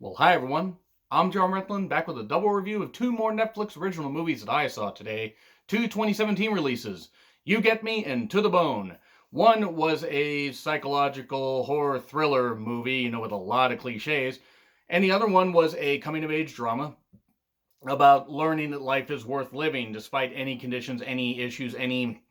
Well, hi everyone. I'm John Rethlin, back with a double review of two more Netflix original movies that I saw today. Two 2017 releases, You Get Me and To the Bone. One was a psychological horror thriller movie, with a lot of cliches, and the other one was a coming of age drama about learning that life is worth living despite any conditions, any issues, any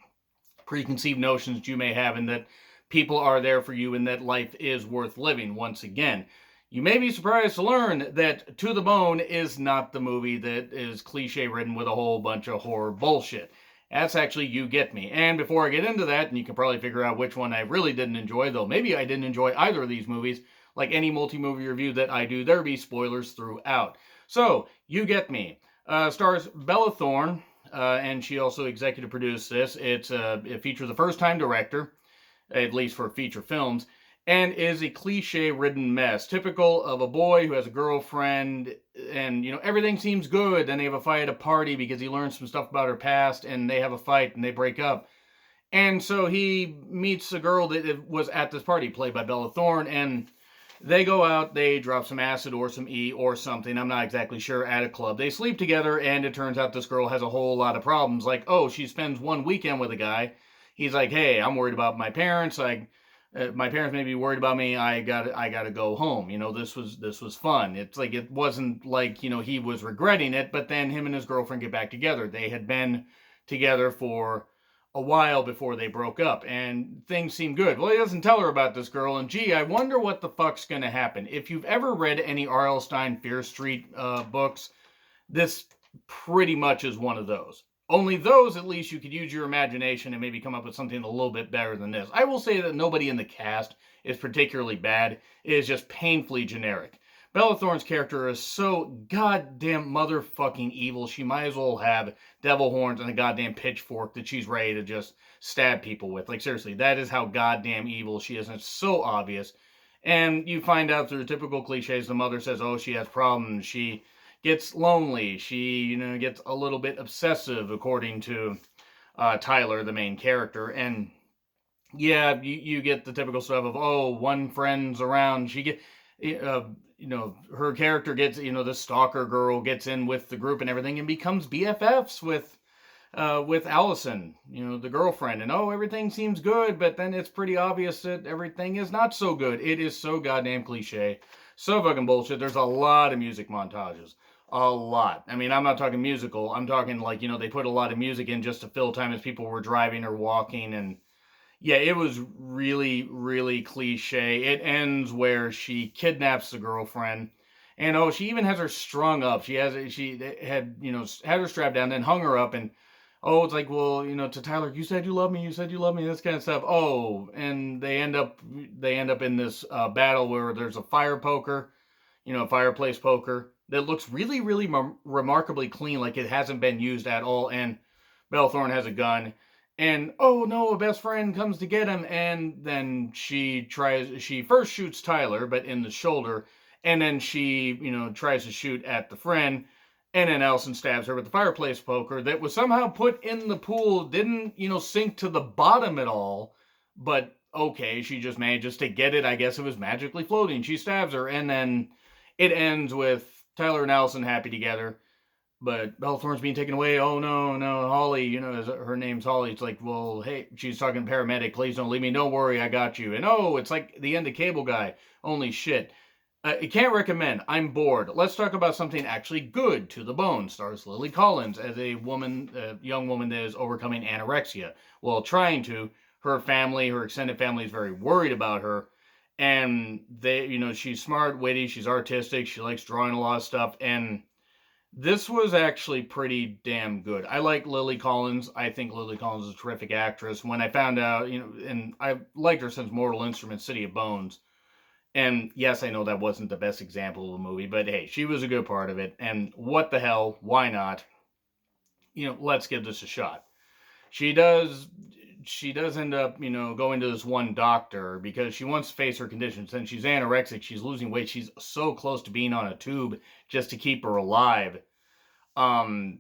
preconceived notions you may have, and that people are there for you and that life is worth living once again. You may be surprised to learn that To the Bone is not the movie that is cliche ridden with a whole bunch of horror bullshit. That's actually You Get Me. And before I get into that, and you can probably figure out which one I really didn't enjoy, though maybe I didn't enjoy either of these movies, like any multi-movie review that I do, there be spoilers throughout. So, You Get Me stars Bella Thorne, and she also executive produced this. It features a first-time director, at least for feature films, and is a cliche-ridden mess, typical of a boy who has a girlfriend, and everything seems good. Then they have a fight at a party because he learns some stuff about her past, and they have a fight and they break up. And so he meets a girl that was at this party, played by Bella Thorne, and they go out, they drop some acid or some E or something, I'm not exactly sure, at a club. They sleep together, and it turns out this girl has a whole lot of problems. Like, oh, she spends one weekend with a guy. He's like, hey, I'm worried about my parents. My parents may be worried about me. I gotta go home. This was fun. It's like it wasn't like he was regretting it, but then him and his girlfriend get back together. They had been together for a while before they broke up, and things seem good. Well, he doesn't tell her about this girl, and gee, I wonder what the fuck's gonna happen. If you've ever read any R.L. Stine Fear Street books, this pretty much is one of those. Only those, at least, you could use your imagination and maybe come up with something a little bit better than this. I will say that nobody in the cast is particularly bad. It is just painfully generic. Bella Thorne's character is so goddamn motherfucking evil. She might as well have devil horns and a goddamn pitchfork that she's ready to just stab people with. Like, seriously, that is how goddamn evil she is, and it's so obvious. And you find out through typical cliches, the mother says, oh, she has problems. She gets lonely. She, gets a little bit obsessive, according to Tyler, the main character. And yeah, you get the typical stuff of, oh, one friend's around. She get, her character gets, the stalker girl gets in with the group and everything and becomes BFFs with Allison, the girlfriend. And oh, everything seems good, but then it's pretty obvious that everything is not so good. It is so goddamn cliche. So fucking bullshit. There's a lot of music montages. A lot. I mean, I'm not talking musical. I'm talking like, they put a lot of music in just to fill time as people were driving or walking. And yeah, it was really, really cliche. It ends where she kidnaps the girlfriend. And oh, she even has her strung up. She had, had her strapped down, then hung her up. And oh, it's like, well, to Tyler, you said you love me, this kind of stuff. Oh, and they end up in this battle where there's a fire poker, fireplace poker that looks really, really remarkably clean, like it hasn't been used at all. And Bella Thorne has a gun, and oh no, a best friend comes to get him, and then she first shoots Tyler, but in the shoulder, and then she, tries to shoot at the friend, and then Allison stabs her with the fireplace poker that was somehow put in the pool, didn't, sink to the bottom at all, but okay, she just manages to get it. I guess it was magically floating. She stabs her, and then it ends with Tyler and Allison happy together, but Bella Thorne's being taken away. Oh no, no, Holly, her name's Holly. It's like, well, hey, she's talking to paramedic. Please don't leave me. Don't worry, I got you. And oh, it's like the end of Cable Guy. Only shit. I can't recommend. I'm bored. Let's talk about something actually good. To the Bone stars Lily Collins as a young woman that is overcoming anorexia. Well, trying to. Her family, her extended family, is very worried about her. And she's smart, witty, she's artistic, she likes drawing a lot of stuff, and this was actually pretty damn good. I like Lily Collins. I think Lily Collins is a terrific actress. When I found out, and I've liked her since Mortal Instruments, City of Bones. And yes, I know that wasn't the best example of the movie, but hey, she was a good part of it. And what the hell? Why not? Let's give this a shot. She does end up, going to this one doctor because she wants to face her condition. Since she's anorexic, she's losing weight. She's so close to being on a tube just to keep her alive. Um,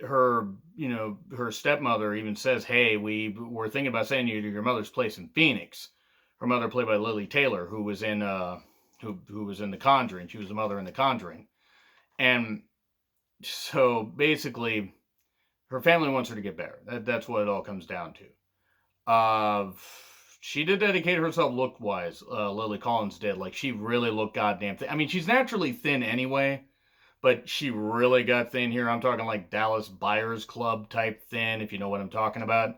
her stepmother even says, hey, we were thinking about sending you to your mother's place in Phoenix. Her mother, played by Lily Taylor, who was in who was in The Conjuring. She was the mother in The Conjuring. And so basically, her family wants her to get better. That's what it all comes down to. She did dedicate herself look-wise. Lily Collins did. Like, she really looked goddamn thin. I mean, she's naturally thin anyway, but she really got thin here. I'm talking like Dallas Buyers Club type thin, if you know what I'm talking about.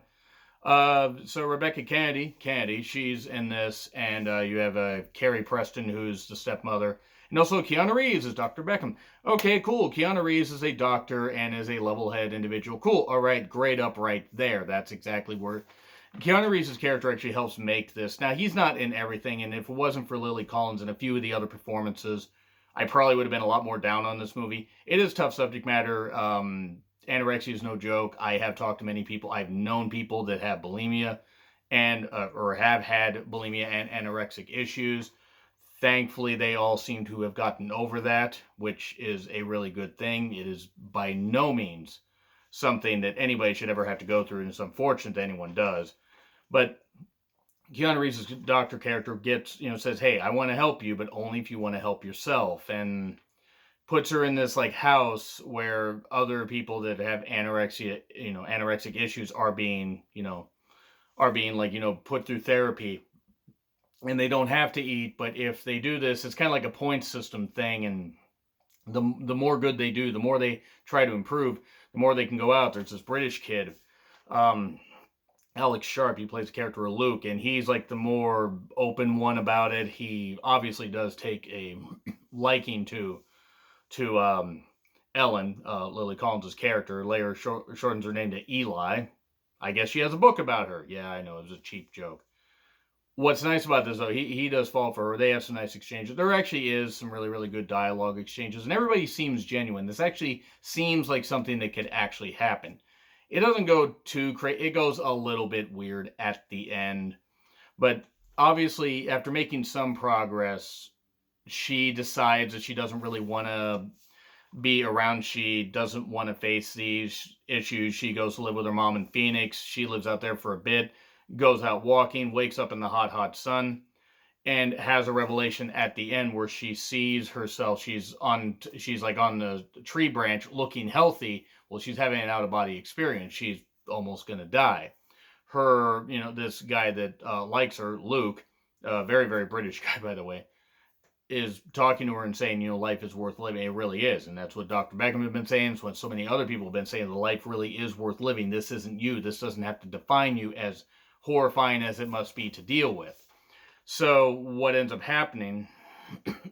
So Rebecca Kennedy, she's in this, and you have Carrie Preston, who's the stepmother, and also Keanu Reeves is Dr. Beckham. Okay, cool. Keanu Reeves is a doctor and is a level-headed individual. Cool. All right, grade up right there. That's exactly where Keanu Reeves' character actually helps make this. Now, he's not in everything, and if it wasn't for Lily Collins and a few of the other performances, I probably would have been a lot more down on this movie. It is tough subject matter. Anorexia is no joke. I have talked to many people. I've known people that have bulimia and or have had bulimia and anorexic issues. Thankfully, they all seem to have gotten over that, which is a really good thing. It is by no means something that anybody should ever have to go through, and it's unfortunate that anyone does. But Keanu Reeves' doctor character gets, says, hey, I want to help you, but only if you want to help yourself. And puts her in this like house where other people that have anorexic issues are being put through therapy. And they don't have to eat, but if they do this, it's kind of like a point system thing. And the more good they do, the more they try to improve, the more they can go out. There's this British kid, Alex Sharp, he plays the character of Luke, and he's like the more open one about it. He obviously does take a liking to Ellen, Lily Collins' character. Later shortens her name to Eli. I guess she has a book about her. Yeah, I know, it was a cheap joke. What's nice about this, though, he does fall for her. They have some nice exchanges. There actually is some really, really good dialogue exchanges, and everybody seems genuine. This actually seems like something that could actually happen. It doesn't go too crazy. It goes a little bit weird at the end. But obviously, after making some progress, she decides that she doesn't really want to be around. She doesn't want to face these issues. She goes to live with her mom in Phoenix. She lives out there for a bit, goes out walking, wakes up in the hot, hot sun, and has a revelation at the end where she sees herself. She's like on the tree branch looking healthy. Well, she's having an out-of-body experience. She's almost going to die. Her, this guy that likes her, Luke, very, very British guy, by the way, is talking to her and saying, life is worth living. It really is. And that's what Dr. Beckham has been saying. It's what so many other people have been saying. The life really is worth living. This isn't you. This doesn't have to define you, as horrifying as it must be to deal with. So what ends up happening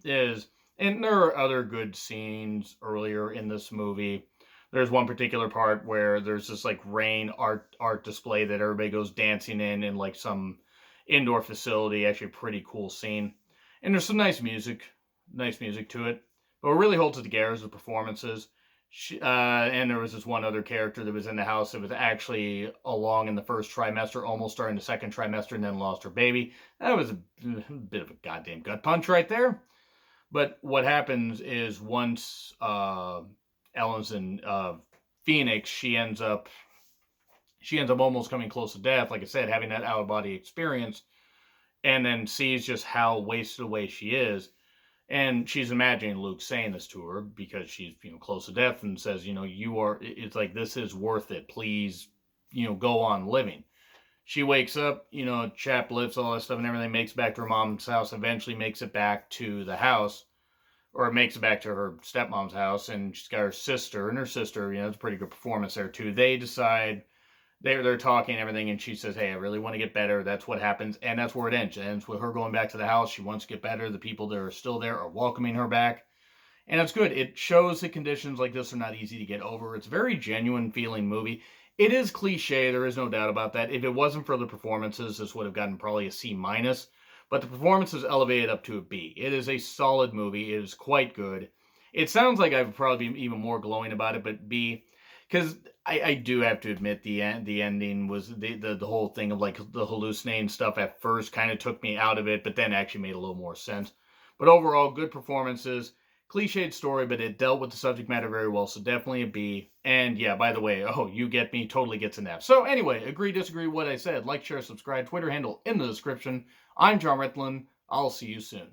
is, and there are other good scenes earlier in this movie. There's one particular part where there's this like rain art display that everybody goes dancing in like some indoor facility. Actually a pretty cool scene. And there's some nice music to it. But what really holds it together is the performances. And there was this one other character that was in the house that was actually along in the first trimester, almost starting the second trimester, and then lost her baby. That was a bit of a goddamn gut punch right there. But what happens is once Ellen's in Phoenix, she ends up almost coming close to death. Like I said, having that out-of-body experience, and then sees just how wasted away she is. And she's imagining Luke saying this to her because she's, close to death, and says, it's like, this is worth it. Please, go on living. She wakes up, chapped lips, all that stuff and everything, makes it back to her mom's house, eventually makes it back to the house, or makes it back to her stepmom's house, and she's got her sister, it's a pretty good performance there too. They decide, they're talking and everything, and she says, hey, I really want to get better. That's what happens, and that's where it ends. It ends with her going back to the house. She wants to get better. The people that are still there are welcoming her back, and it's good. It shows that conditions like this are not easy to get over. It's a very genuine feeling movie. It is cliche, there is no doubt about that. If it wasn't for the performances, this would have gotten probably a C-, but the performances elevated up to a B. It is a solid movie. It is quite good. It sounds like I've probably been even more glowing about it, but B, because I do have to admit the ending was the whole thing of like the hallucinating stuff at first kind of took me out of it, but then actually made a little more sense. But overall, good performances, cliched story, but it dealt with the subject matter very well, so definitely a B. And yeah, by the way, You Get Me totally gets an F. So anyway, agree, disagree, what I said. Like, share, subscribe, Twitter handle in the description. I'm John Ritlin. I'll see you soon.